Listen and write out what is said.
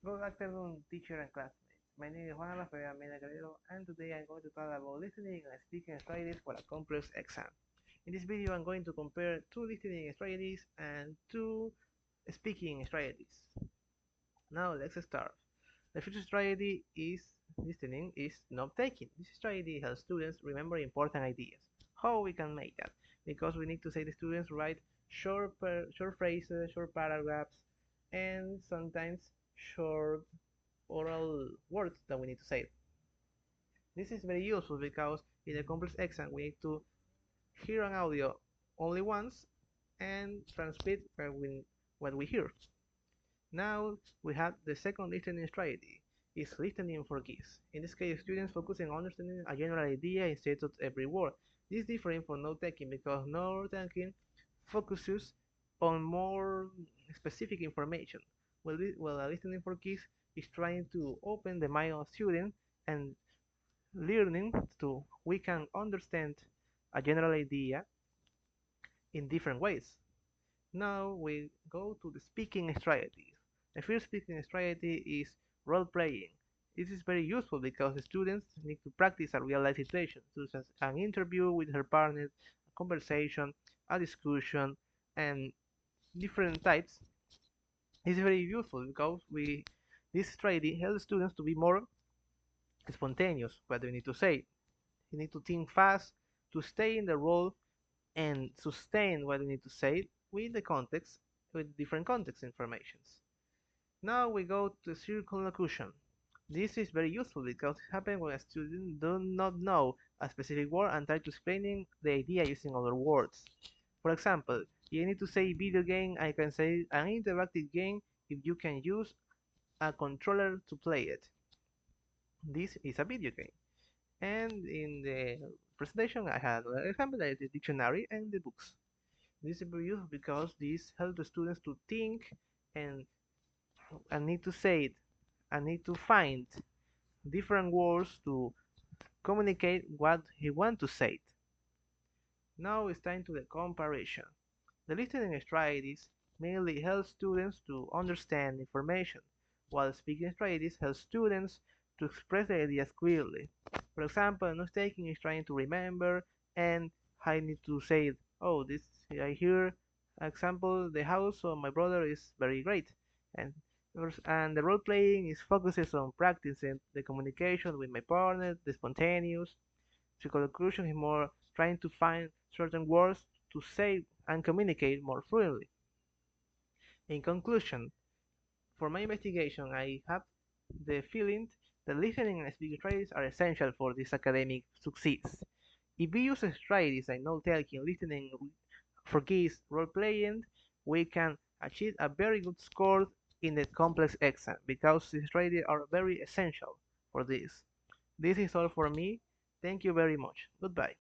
Good afternoon, teacher and classmates. My name is Juan Rafael Mena Guerrero, and today I'm going to talk about listening and speaking strategies for a complex exam. In this video, I'm going to compare two listening strategies and two speaking strategies. Now, let's start. The first strategy is listening is note taking. This strategy helps students remember important ideas. How we can make that? Because we need to say the students write short phrases, short paragraphs, and sometimes short oral words that we need to say. This is very useful because in a complex exam we need to hear an audio only once and transcribe what we hear. Now we have the second listening strategy is listening for keys. In this case, students focus on understanding a general idea instead of every word. This is different from note taking because note taking focuses on more specific information. While a listening for keys is trying to open the mind of students and learning to we can understand a general idea in different ways. Now we go to the speaking strategies. The first speaking strategy is role playing. This is very useful because the students need to practice a real life situation, such as an interview with her partner, a conversation, a discussion, and different types. This is very useful because this strategy helps students to be more spontaneous. What do you need to say? You need to think fast to stay in the role and sustain what you need to say with the context, with different context informations. Now we go to circumlocution. This is very useful because it happens when a student does not know a specific word and try to explaining the idea using other words. For example, you need to say video game, I can say an interactive game if you can use a controller to play it. This is a video game. And in the presentation I had an example like the dictionary and the books. This is very useful because this helps the students to think and need to say it and need to find different words to communicate what he wants to say. Now it's time to the comparison. The listening strategies mainly help students to understand information, while speaking strategies help students to express their ideas clearly. For example, note taking is trying to remember, and I need to say, oh, this I hear example, the house of my brother is very great, and the role playing is focuses on practicing the communication with my partner, the spontaneous. The conclusion is more trying to find certain words to say and communicate more fluently. In conclusion, for my investigation, I have the feeling that listening and speaking strategies are essential for this academic success. If we use strategies like note-taking, listening for keys, role-playing, we can achieve a very good score in the complex exam because these strategies are very essential for this. This is all for me. Thank you very much. Goodbye.